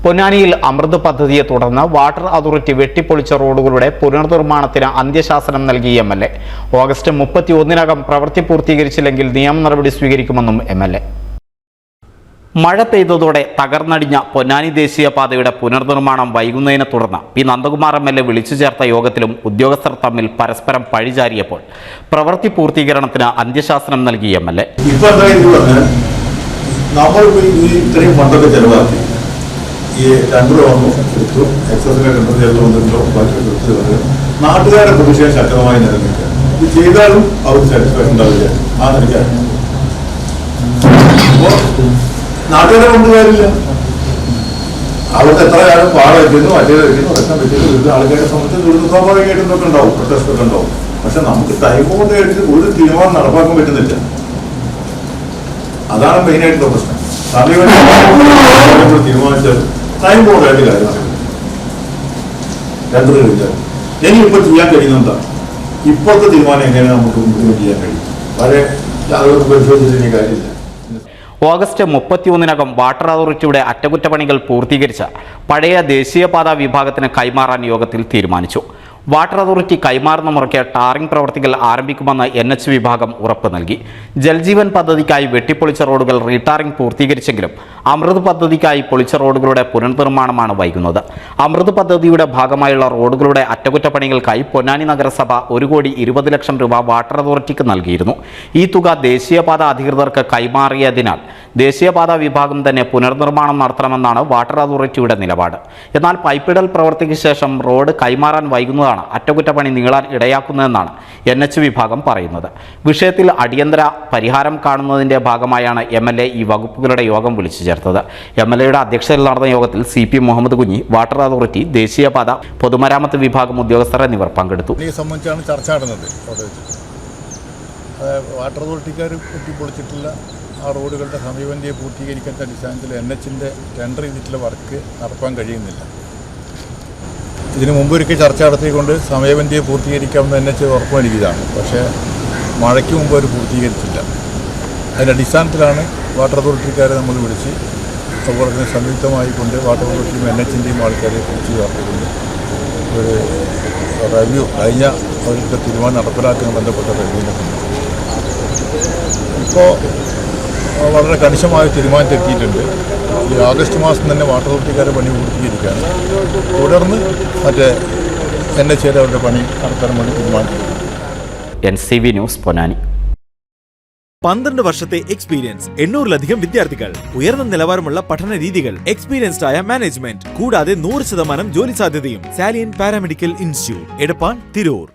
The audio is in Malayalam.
പൊന്നാനിയിൽ അമൃത് പദ്ധതിയെ തുടർന്ന് വാട്ടർ അതോറിറ്റി വെട്ടിപ്പൊളിച്ച റോഡുകളുടെ പുനർനിർമ്മാണത്തിന് അന്ത്യശാസനം നൽകി എംഎൽഎ. ഓഗസ്റ്റ് 31-നകം പ്രവൃത്തി പൂർത്തീകരിച്ചില്ലെങ്കിൽ നിയമ നടപടി സ്വീകരിക്കുമെന്നും എംഎൽഎ. മഴ പെയ്തതോടെ തകർന്നടിഞ്ഞ പൊന്നാനി ദേശീയപാതയുടെ പുനർനിർമ്മാണം വൈകുന്നതിനെ തുടർന്ന് പി നന്ദകുമാർ എംഎൽഎ വിളിച്ചു ചേർത്ത യോഗത്തിലും ഉദ്യോഗസ്ഥർ തമ്മിൽ പരസ്പരം പഴിചാരിയപ്പോൾ പ്രവൃത്തി പൂർത്തീകരണത്തിന് അന്ത്യശാസനം നൽകി എംഎൽഎ. ഈ ടെൻഡർ വന്നു എടുത്തു, എക്സസിലെ ടെൻഡർ ചെയ്ത് വന്നിട്ടുണ്ടോ ബാക്കി എടുത്ത് നാട്ടുകാരുടെ പ്രതിഷേധം ശക്തമായി നിലനിൽക്കുക. ഇത് ചെയ്താലും അവർക്ക് സാറ്റിസ്ഫാക്ഷൻ ഉണ്ടാവില്ല. ആ നിലയ്ക്കാണ് അപ്പോൾ നാട്ടുകാരെ കൊണ്ടുപോകാറില്ല. അവർക്ക് എത്ര കാലം പാട വയ്ക്കുന്നു, മറ്റേത് വയ്ക്കുന്നു, വെക്കാൻ പറ്റുന്നു. ഇത് ആൾക്കാരെ സംബന്ധിച്ച് ദുരിത സ്വാഭാവികമായിട്ടും ഇതൊക്കെ ഉണ്ടാവും, പ്രൊട്ടസ്റ്റ് ഒക്കെ ഉണ്ടാവും. പക്ഷെ നമുക്ക് ടൈം കൊണ്ടായിട്ട് ഒരു തീരുമാനം നടപ്പാക്കാൻ പറ്റുന്നില്ല. അതാണ് മെയിനായിട്ടുള്ള പ്രശ്നം. തീരുമാനിച്ചാൽ ടൈം ബോർഡായിട്ട് കാര്യമാണ്. ടെൻഡർ കഴിഞ്ഞാൽ ഇനിയിപ്പോൾ ചെയ്യാൻ കഴിയുന്നതാ ഇപ്പോഴത്തെ തീരുമാനം എങ്ങനെ നമുക്ക് ഇംപ്ലിമെന്റ് ചെയ്യാൻ കഴിയും? വളരെ ആളുകൾക്ക് പരിശോധിച്ചതിന് കാര്യമില്ല. ഓഗസ്റ്റ് 31-നകം വാട്ടർ അതോറിറ്റിയുടെ അറ്റകുറ്റപ്പണികൾ പൂർത്തീകരിച്ച പഴയ ദേശീയപാത വിഭാഗത്തിന് കൈമാറാൻ യോഗത്തിൽ തീരുമാനിച്ചു. വാട്ടർ അതോറിറ്റി കൈമാറുന്ന മുറയ്ക്ക് ടാറിംഗ് പ്രവർത്തികൾ ആരംഭിക്കുമെന്ന് NH വിഭാഗം ഉറപ്പ് നൽകി. ജൽജീവൻ പദ്ധതിക്കായി വെട്ടിപ്പൊളിച്ച റോഡുകൾ റീടാറിംഗ് പൂർത്തീകരിച്ചെങ്കിലും അമൃത് പദ്ധതിക്കായി പൊളിച്ച റോഡുകളുടെ പുനർനിർമ്മാണമാണ് വൈകുന്നത്. അമൃത് പദ്ധതിയുടെ ഭാഗമായുള്ള റോഡുകളുടെ അറ്റകുറ്റപ്പണികൾക്കായി പൊന്നാനി നഗരസഭ 1,20,00,000 രൂപ വാട്ടർ അതോറിറ്റിക്ക് നൽകിയിരുന്നു. ഈ തുക ദേശീയപാത അധികൃതർക്ക് കൈമാറിയതിനാൽ ദേശീയപാത വിഭാഗം തന്നെ പുനർനിർമ്മാണം നടത്തണമെന്നാണ് വാട്ടർ അതോറിറ്റിയുടെ നിലപാട്. എന്നാൽ പൈപ്പിടൽ പ്രവൃത്തിക്ക് ശേഷം റോഡ് കൈമാറാൻ വൈകുന്നതാണ് അറ്റകുറ്റപ്പണി നീളാൻ ഇടയാക്കുന്നതെന്നാണ് NH വിഭാഗം പറയുന്നത്. വിഷയത്തിൽ അടിയന്തര പരിഹാരം കാണുന്നതിന്റെ ഭാഗമായാണ് MLA ഈ വകുപ്പുകളുടെ യോഗം വിളിച്ചു ചേർത്തത്. MLAയുടെ അധ്യക്ഷതയിൽ നടന്ന യോഗത്തിൽ CP Muhammad Kunhi, water authority, ദേശീയപാത, പൊതുമരാമത്ത് വിഭാഗം ഉദ്യോഗസ്ഥർ എന്നിവർ പങ്കെടുത്തു. ഈ സംബന്ധിച്ചാണ് ചർച്ച നടന്നത്. വാട്ടർ അതോറിറ്റിക്കാർ പൊളിച്ചിട്ടുള്ള ആ റോഡുകളുടെ സമീപനത്തെ പൂർത്തീകരിക്കേണ്ട അടിസ്ഥാനത്തിൽ NHന്റെ ടെൻഡർ ചെയ്തിട്ടുള്ള വർക്ക് നടത്താൻ കഴിയുന്നില്ല. ഇതിനു മുമ്പൊരിക്കൽ ചർച്ച നടത്തിക്കൊണ്ട് സമയബന്ധിയെ പൂർത്തീകരിക്കാമെന്ന് NH ഉറപ്പ് നൽകിയതാണ്. പക്ഷേ മഴയ്ക്ക് മുമ്പ് അവർ പൂർത്തീകരിച്ചില്ല. അതിൻ്റെ അടിസ്ഥാനത്തിലാണ് വാട്ടർ അതോറിറ്റിക്കാരെ നമ്മൾ വിളിച്ച് അതുപോലെ തന്നെ സംയുക്തമായിക്കൊണ്ട് വാട്ടർ അതോറിറ്റിയും NHന്റെയും ആൾക്കാരെ വിളിച്ച് ചേർത്തുകൊണ്ട് ഒരു റിവ്യൂ കഴിഞ്ഞ അവരുടെ തീരുമാനം നടപ്പിലാക്കാൻ ബന്ധപ്പെട്ട റിവ്യൂവിനൊക്കെ ഇപ്പോൾ വളരെ കണിശമായ തീരുമാനത്തെത്തിയിട്ടുണ്ട്. ഈ ആഗസ്റ്റ് മാസം തന്നെ വാട്ടർ അതോറിറ്റിക്കാരെ പണി പൂർത്തീകരിക്കാൻ, തുടർന്ന് മറ്റേ NHയുടെ അവരുടെ പണി നടത്താൻ വേണ്ടി തീരുമാനിച്ചു. NCV news, Ponnani. 12 വർഷത്തെ എക്സ്പീരിയൻസ്, 800-ലധികം വിദ്യാർത്ഥികൾ, ഉയർന്ന നിലവാരമുള്ള പഠന രീതികൾ, എക്സ്പീരിയൻസ്ഡ് ആയ മാനേജ്മെന്റ്, കൂടാതെ 100% ജോലി സാധ്യതയും. Salient paramedical institute, Edappal, Tirur.